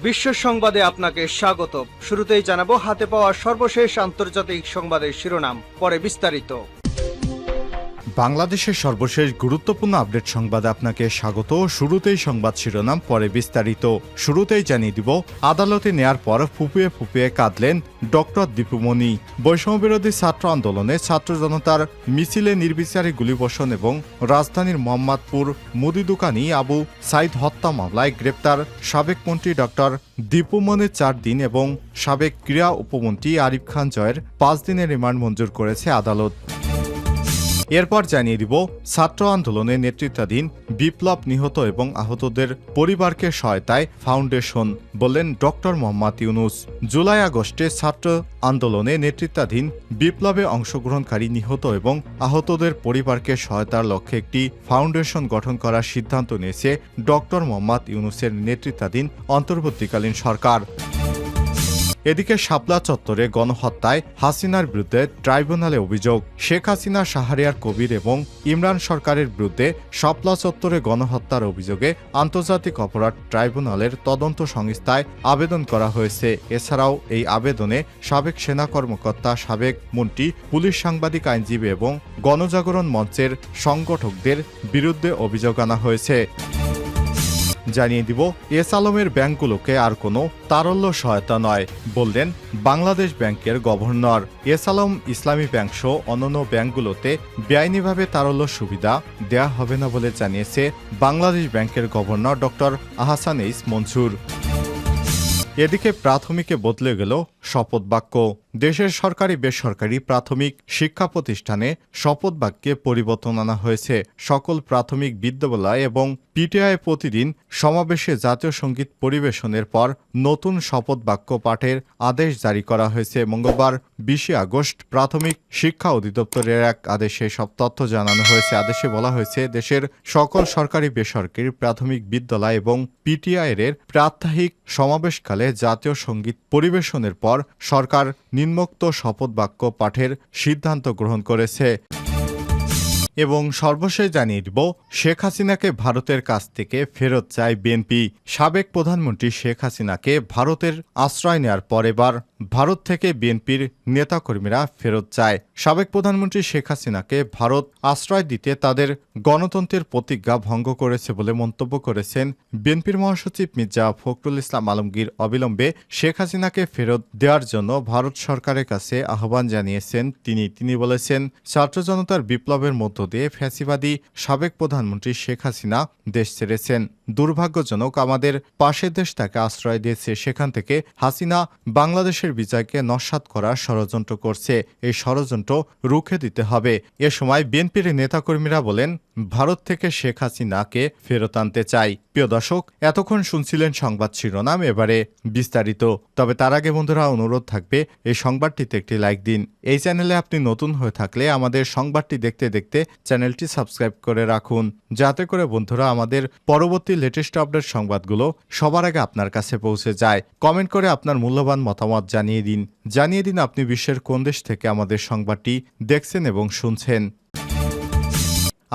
বিশ্ব সংবাদে আপনাকে স্বাগত। শুরুতেই জানাবো হাতে পাওয়া সর্বশেষ আন্তর্জাতিক সংবাদের শিরোনাম, পরে বিস্তারিত। বাংলাদেশের সর্বশেষ গুরুত্বপূর্ণ আপডেট সংবাদে আপনাকে স্বাগত। শুরুতেই সংবাদ শিরোনাম, পরে বিস্তারিত। শুরুতেই জানিয়ে দিব, আদালতে নেয়ার পর ফুপিয়ে ফুপিয়ে কাঁদলেন ডক্টর দীপুমণি। বৈষম্যবিরোধী ছাত্র আন্দোলনে ছাত্র জনতার মিছিলে নির্বিচারে গুলিবর্ষণ এবং রাজধানীর মোহাম্মদপুর মুদি দোকানি আবু সাইদ হত্যা মামলায় গ্রেপ্তার সাবেক মন্ত্রী ডক্টর দীপুমণির 4 দিন এবং সাবেক ক্রীড়া উপমন্ত্রী আরিফ খান জয়ের 5 দিনের রিমান্ড মঞ্জুর করেছে আদালত। এরপর জানিয়ে দিব, ছাত্র আন্দোলনে নেতৃত্বাধীন বিপ্লব নিহত এবং আহতদের পরিবারকে সহায়তায় ফাউন্ডেশন, বললেন ডক্টর মোহাম্মদ ইউনুস। জুলাই আগস্টে ছাত্র আন্দোলনে নেতৃত্বাধীন বিপ্লবে অংশগ্রহণকারী নিহত এবং আহতদের পরিবারকে সহায়তার লক্ষ্যে একটি ফাউন্ডেশন গঠন করার সিদ্ধান্ত নিয়েছে ডক্টর মোহাম্মদ ইউনুসের নেতৃত্বাধীন অন্তর্বর্তীকালীন সরকার। এদিকে শাপলা চত্বরে গণহত্যায় হাসিনার বিরুদ্ধে ট্রাইব্যুনালে অভিযোগ। শেখ হাসিনা, শাহরিয়ার কবির এবং ইমরান সরকারের বিরুদ্ধে শাপলা চত্বরে গণহত্যার অভিযোগে আন্তর্জাতিক অপরাধ ট্রাইব্যুনালের তদন্ত সংস্থায় আবেদন করা হয়েছে। এছাড়াও এই আবেদনে সাবেক সেনা কর্মকর্তা, সাবেক মন্ত্রী, পুলিশ, সাংবাদিক, আইনজীবী এবং গণজাগরণ মঞ্চের সংগঠকদের বিরুদ্ধে অভিযোগ আনা হয়েছে। জানিয়ে দিব, এস আলমের ব্যাংকগুলোকে আর কোনো তারল্য সহায়তা নয়, বললেন বাংলাদেশ ব্যাংকের গভর্নর। এস আলম ইসলামী ব্যাংক সহ অন্যান্য ব্যাংকগুলোতে বেআইনিভাবে তারল্য সুবিধা দেয়া হবে না বলে জানিয়েছে বাংলাদেশ ব্যাংকের governor doctor Ahsan H Mansur. এদিকে প্রাথমিকে বদলে গেল শপথ বাক্য। দেশের সরকারি বেসরকারি প্রাথমিক শিক্ষা প্রতিষ্ঠানে শপথ বাক্যে পরিবর্তন আনা হয়েছে। সকল প্রাথমিক বিদ্যালয় এবং পিটিআই প্রতিদিন সমাবেশে জাতীয় সঙ্গীত পরিবেশনের পর নতুন শপথ বাক্য পাঠের আদেশ জারি করা হয়েছে। মঙ্গলবার 20 আগস্ট প্রাথমিক শিক্ষা অধিদপ্তরের এক আদেশে সব তথ্য জানানো হয়েছে। আদেশে বলা হয়েছে, দেশের সকল সরকারি বেসরকারি প্রাথমিক বিদ্যালয় এবং পিটিআই-এর প্রাত্যহিক সমাবেশকালে জাতীয় সঙ্গীত পরিবেশনের পর সরকার নিম্নোক্ত শপথ বাক্য পাঠের সিদ্ধান্ত গ্রহণ করেছে। এবং সর্বশেষ জানিয়ে দিব, শেখ হাসিনাকে ভারতের কাছ থেকে ফেরত চায় বিএনপি। সাবেক প্রধানমন্ত্রী শেখ হাসিনাকে ভারতের আশ্রয় নেওয়ার পর এবার ভারত থেকে বিএনপির নেতাকর্মীরা ফেরত চায়। সাবেক প্রধানমন্ত্রী শেখ হাসিনাকে ভারত আশ্রয় দিতে তাদের গণতন্ত্রের প্রতিজ্ঞা ভঙ্গ করেছে বলে মন্তব্য করেছেন বিএনপির মহাসচিব মির্জা ফখরুল ইসলাম আলমগীর। অবিলম্বে শেখ হাসিনাকে ফেরত দেওয়ার জন্য ভারত সরকারের কাছে আহ্বান জানিয়েছেন তিনি বলেছেন, ছাত্র জনতার বিপ্লবের মধ্য দিয়ে ফ্যাসিবাদী সাবেক প্রধানমন্ত্রী শেখ হাসিনা দেশ ছেড়েছেন। দুর্ভাগ্যজনক, আমাদের পাশের দেশ তাকে আশ্রয় দিয়েছে। সেখান থেকে হাসিনা বাংলাদেশের বিজয়কে নস্যাৎ করার ষড়যন্ত্র করছে। এই ষড়যন্ত্র রুখে দিতে হবে। এ সময় বিএনপির নেতাকর্মীরা বলেন, ভারত থেকে শেখ হাসিনাকে ফেরত আনতে চাই। প্রিয় দর্শক, এতক্ষণ শুনছিলেন সংবাদ শিরোনাম, এবারে বিস্তারিত। তবে তার আগে বন্ধুরা, অনুরোধ থাকবে এই সংবাদটিতে একটি লাইক দিন। এই চ্যানেলে আপনি নতুন হয়ে থাকলে আমাদের সংবাদটি দেখতে দেখতে চ্যানেলটি সাবস্ক্রাইব করে রাখুন, যাতে করে বন্ধুরা আমাদের পরবর্তী লেটেস্ট আপডেট সংবাদগুলো সবার আগে আপনার কাছে পৌঁছে যায়। কমেন্ট করে আপনার মূল্যবান মতামত জানিয়ে দিন আপনি বিশ্বের কোন দেশ থেকে আমাদের সংবাদটি দেখছেন এবং শুনছেন।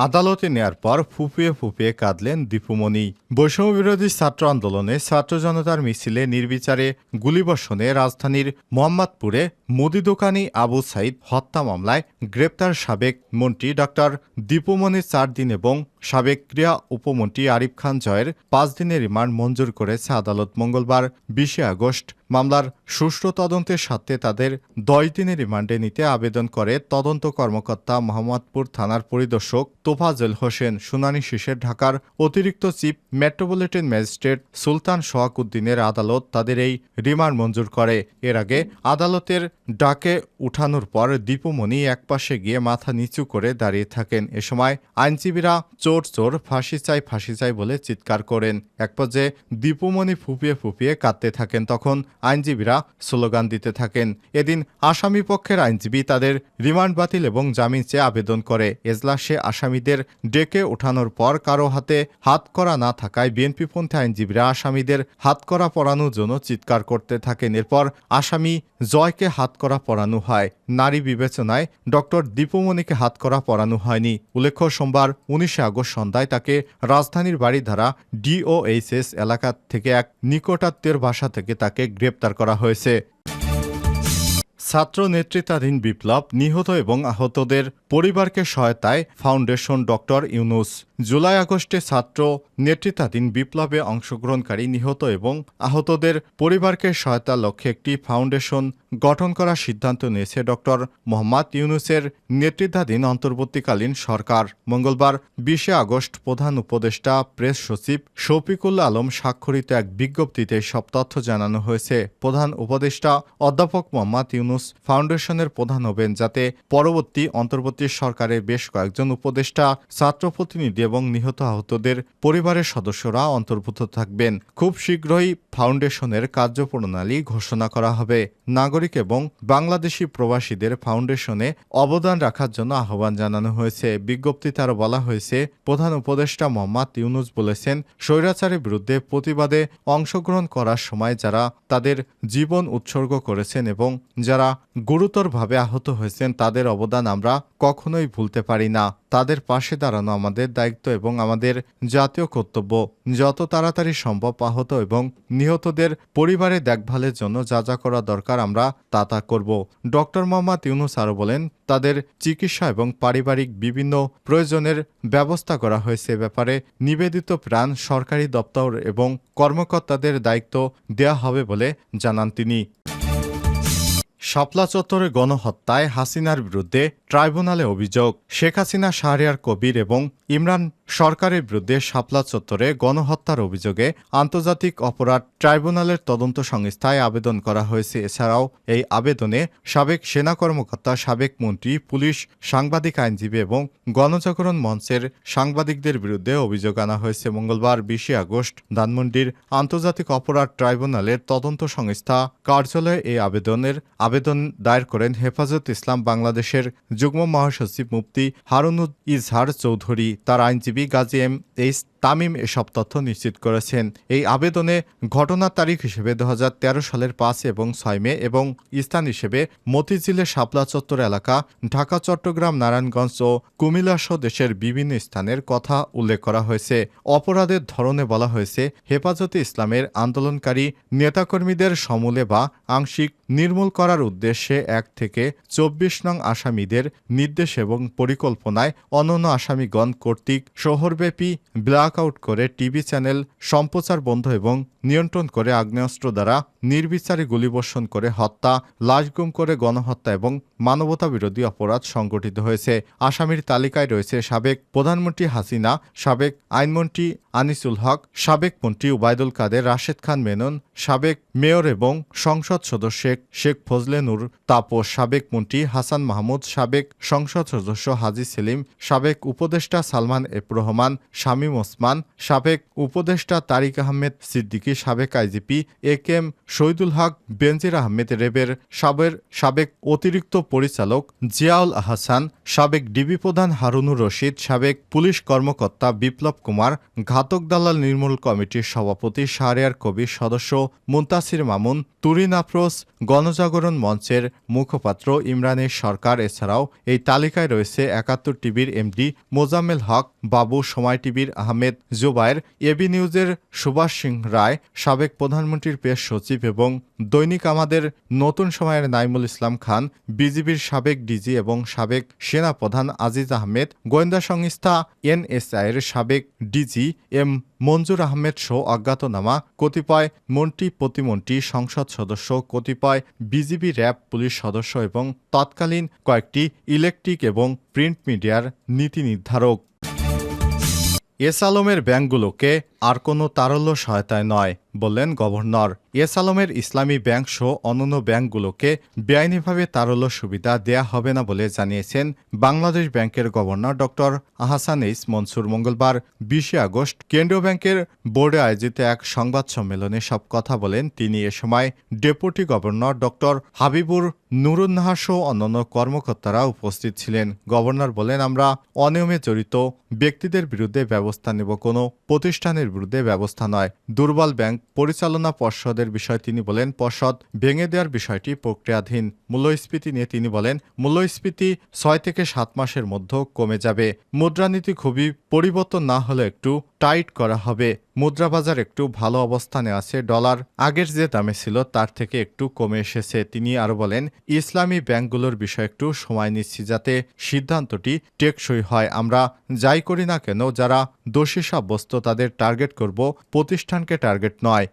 আদালতে নেয়ার পর ফুপিয়ে ফুপিয়ে কাঁদলেন দীপুমণি। বৈষম্যবিরোধী ছাত্র আন্দোলনে ছাত্র জনতার মিছিলে নির্বিচারে গুলিবর্ষণে রাজধানীর মোহাম্মদপুরে মুদি দোকানি আবু সাইদ হত্যা মামলায় গ্রেপ্তার সাবেক মন্ত্রী ডক্টর দীপুমণির 4 দিন এবং সাবেক ক্রীড়া উপমন্ত্রী আরিফ খান জয়ের 5 দিনের রিমান্ড মঞ্জুর করেছে আদালত। মঙ্গলবার 20 আগস্ট মামলার সুষ্ঠু তদন্তের স্বার্থে তাদের 10 দিনের রিমান্ডে নিতে আবেদন করে তদন্ত কর্মকর্তা মোহাম্মদপুর থানার পরিদর্শক তোফাজ্জল হোসেন। শুনানি শেষে ঢাকার অতিরিক্ত চিফ মেট্রোপলিটন ম্যাজিস্ট্রেট সুলতান সোহাগ উদ্দিনের আদালত তাদের এই রিমান্ড মঞ্জুর করে। এর আগে আদালতের ডাকে উঠানোর পর দীপুমণি একপাশে গিয়ে মাথা নিচু করে দাঁড়িয়ে থাকেন। এ সময় আইনজীবীরা চোর চোর, ফাঁসি চাই বলে চিৎকার করেন। এক পর্যায়ে দীপুমণি ফুপিয়ে ফুপিয়ে কাঁদতে থাকেন। তখন আইনজীবীরা স্লোগান দিতে থাকেন। এদিন আসামি পক্ষের আইনজীবী তাদের রিমান্ড বাতিল এবং জামিন চেয়ে আবেদন করে। এজলাসে আসামিদের ডেকে ওঠানোর পর কারো হাতে হাত করা না থাকে থাকায় বিএনপিপন্থী আইনজীবীরা আসামিদের হাতকড়া পরানোর জন্য চিৎকার করতে থাকেন। এরপর আসামি জয়কে হাতকড়া পরানো হয়। নারী বিবেচনায় ডক্টর দীপুমণিকে হাতকড়া পরানো হয়নি। উল্লেখ্য, সোমবার 19 আগস্ট সন্ধ্যায় তাকে রাজধানীর বাড়িধারা ডিওএইচএস এলাকা থেকে এক নিকটাত্মীয়ের বাসা থেকে তাকে গ্রেপ্তার করা হয়েছে। ছাত্র নেতৃত্বাধীন বিপ্লব, নিহত এবং আহতদের পরিবারকে সহায়তায় ফাউন্ডেশন ডক্টর ইউনূস। জুলাই আগস্টে ছাত্র নেতৃত্বাধীন বিপ্লবে অংশগ্রহণকারী নিহত এবং আহতদের পরিবারকে সহায়তার লক্ষ্যে একটি ফাউন্ডেশন গঠন করার সিদ্ধান্ত নিয়েছে ডক্টর মোহাম্মদ ইউনূসের নেতৃত্বাধীন অন্তর্বর্তীকালীন সরকার। মঙ্গলবার 20 আগস্ট প্রধান উপদেষ্টা প্রেস সচিব শফিকুল আলম স্বাক্ষরিত এক বিজ্ঞপ্তিতে সব তথ্য জানানো হয়েছে। প্রধান উপদেষ্টা অধ্যাপক মোহাম্মদ ইউনূস ফাউন্ডেশনের প্রধান হবেন, যাতে পরবর্তী অন্তর্বর্তী সরকারের বেশ কয়েকজন উপদেষ্টা, ছাত্র প্রতিনিধি এবং নিহত আহতদের পরিবারের সদস্যরা অন্তর্ভুক্ত থাকবেন। খুব শীঘ্রই ফাউন্ডেশনের কার্যপ্রণালী ঘোষণা করা হবে। নাগরিক এবং বাংলাদেশি প্রবাসীদের ফাউন্ডেশনে অবদান রাখার জন্য আহ্বান জানানো হয়েছে। বিজ্ঞপ্তিতে আরও বলা হয়েছে, প্রধান উপদেষ্টা মোহাম্মদ ইউনূস বলেছেন, স্বৈরাচারের বিরুদ্ধে প্রতিবাদে অংশগ্রহণ করার সময় যারা তাদের জীবন উৎসর্গ করেছেন এবং যারা গুরুতরভাবে আহত হয়েছেন, তাদের অবদান আমরা কখনোই ভুলতে পারি না। তাদের পাশে দাঁড়ানো আমাদের দায়িত্ব এবং আমাদের জাতীয় কর্তব্য। যত তাড়াতাড়ি সম্ভব আহত এবং নিহতদের পরিবারের দেখভালের জন্য যা যা করা দরকার আমরা তা করব। ডক্টর মোহাম্মদ ইউনূস আরও বলেন, তাদের চিকিৎসা এবং পারিবারিক বিভিন্ন প্রয়োজনের ব্যবস্থা করা হয়েছে। ব্যাপারে নিবেদিত প্রাণ সরকারি দপ্তর এবং কর্মকর্তাদের দায়িত্ব দেয়া হবে বলে জানান তিনি। শাপলা চত্বরে গণহত্যায় হাসিনার বিরুদ্ধে ট্রাইব্যুনালে অভিযোগ। শেখ হাসিনা, শাহরিয়ার কবির এবং ইমরান সরকারের বিরুদ্ধে শাপলা চত্বরে গণহত্যার অভিযোগে আন্তর্জাতিক অপরাধ ট্রাইব্যুনালের তদন্ত সংস্থায় আবেদন করা হয়েছে। এছাড়াও এই আবেদনে সাবেক সেনা কর্মকর্তা, সাবেক মন্ত্রী, পুলিশ, সাংবাদিক, আইনজীবী এবং গণজাগরণ মঞ্চের সাংবাদিকদের বিরুদ্ধে অভিযোগ আনা হয়েছে। মঙ্গলবার 20 আগস্ট ধানমন্ডির আন্তর্জাতিক অপরাধ ট্রাইব্যুনালের তদন্ত সংস্থা কার্যালয়ে এই আবেদন দায়ের করেন হেফাজত ইসলাম বাংলাদেশের যুগ্ম মহাসচিব মুফতি হারুনুল ইজহার চৌধুরী। তার আইনজীবী গাজী এম.এইচ. তামিম এসব তথ্য নিশ্চিত করেছেন। এই আবেদনে ঘটনার তারিখ হিসেবে 2013 সালের 5 এবং 6 মে এবং স্থান হিসেবে মতিঝিলের শাপলা চত্বর এলাকা, ঢাকা, চট্টগ্রাম, নারায়ণগঞ্জ ও কুমিল্লা সহ দেশের বিভিন্ন স্থানের কথা উল্লেখ করা হয়েছে। অপরাধের ধরনে বলা হয়েছে, হেফাজতে ইসলামের আন্দোলনকারী নেতাকর্মীদের সমূলে বা আংশিক নির্মূল করার উদ্দেশ্যে 1 থেকে 24 নং আসামিদের নির্দেশ এবং পরিকল্পনায় অন্যান্য আসামিগণ কর্তৃক শহরব্যাপী ব্ল্যাকআউট করে টিভি চ্যানেল সম্প্রচার বন্ধ এবং নিয়ন্ত্রণ করে আগ্নেয়াস্ত্র দ্বারা নির্বিচারে গুলিবর্ষণ করে হত্যা, লাশ গুম করে গণহত্যা এবং মানবতা বিরোধী অপরাধ সংগঠিত হয়েছে। আসামির তালিকায় রয়েছে সাবেক প্রধানমন্ত্রী হাসিনা, সাবেক আইনমন্ত্রী আনিসুল হক, সাবেক মন্ত্রী উবায়দুল কাদের, রাশেদ খান মেনন, সাবেক মেয়র এবং সংসদ সদস্য শেখ ফজলে নূর তাপস, সাবেক মন্ত্রী হাসান মাহমুদ, সাবেক সংসদ সদস্য হাজী সেলিম, সাবেক উপদেষ্টা সালমান এফ রহমান, শামীম ওসমান, সাবেক উপদেষ্টা তারিক আহমেদ সিদ্দিকী, সাবেক আইজিপি এ.কে.এম. শহীদুল হক, বেনজির আহমেদ রেবের, সাবেক অতিরিক্ত পরিচালক জিয়াউল আহসান, সাবেক ডিবি প্রধান হারুনুর রশিদ, সাবেক পুলিশ কর্মকর্তা বিপ্লব কুমার, ঘাতক দালাল নির্মূল কমিটির সভাপতি শাহরিয়ার কবির, সদস্য মুনতাসির মামুন, তুরিন আফরোজ, গণজাগরণ মঞ্চের মুখপাত্র ইমরানের সরকার। এছাড়াও এই তালিকায় রয়েছে 71 টিভির এমডি মোজাম্মেল হক বাবু, সময় টিভির আহমেদ জুবায়ের, এবি নিউজের সুভাষ সিং রায়, সাবেক প্রধানমন্ত্রীর প্রেস সচিব এবং দৈনিক আমাদের নতুন সময়ের নাইমুল ইসলাম খান, বিজিবির সাবেক ডিজি এবং সাবেক সেনা প্রধান আজিজ আহমেদ, গোয়েন্দা সংস্থা এনএসআইয়ের সাবেক ডিজি এম মঞ্জুর আহমেদ সহ অজ্ঞাতনামা কতিপয় মন্ত্রী, প্রতিমন্ত্রী, সংসদ সদস্য, কতিপয় বিজিবি, র্যাব, পুলিশ সদস্য এবং তৎকালীন কয়েকটি ইলেকট্রিক এবং প্রিন্ট মিডিয়ার নীতি নির্ধারক। এস আলমের ব্যাংকগুলোকে আর কোনো তারল্য সহায়তায় নয়, বললেন গভর্নর। এস আলমের ইসলামী ব্যাংক সহ অন্যান্য ব্যাংকগুলোকে বেআইনিভাবে তারল্য সুবিধা দেয়া হবে না বলে জানিয়েছেন বাংলাদেশ ব্যাংকের governor doctor Ahsan H Mansur. মঙ্গলবার 20 আগস্ট কেন্দ্রীয় ব্যাংকের বোর্ডে আয়োজিত এক সংবাদ সম্মেলনে সব কথা বলেন তিনি। এ সময় deputy governor doctor Habibur Nurunnahar সহ অন্যান্য কর্মকর্তারা উপস্থিত ছিলেন। গভর্নর বলেন, আমরা অনিয়মে জড়িত ব্যক্তিদের বিরুদ্ধে ব্যবস্থা নেব। কোনো প্রতিষ্ঠানের ব্যাংকের বিরুদ্ধে ব্যবস্থা নয়। দুর্বল ব্যাংক পরিচালনা পর্ষদের বিষয়ে তিনি বলেন, পর্ষদ ভেঙে দেওয়ার বিষয়টি প্রক্রিয়াধীন। মূল্যস্ফীতি নিয়ে তিনি বলেন, মূল্যস্ফীতি 6 থেকে 7 মাসের মধ্যে কমে যাবে। মুদ্রানীতি খুবই পরিবর্তন না হলে একটু টাইট করা হবে। মুদ্রাবাজার একটু ভালো অবস্থানে আছে। ডলার আগের যে দামে ছিল তার থেকে একটু কমে এসেছে। তিনি আরো বলেন, ইসলামী ব্যাংকগুলোর বিষয়ে একটু সময় নিচ্ছি যাতে সিদ্ধান্তটি টেকসই হয়। আমরা যাই করি না কেন, যারা দোষী সাব্যস্ত তাদের টার্গেট করব, প্রতিষ্ঠানকে টার্গেট নয়।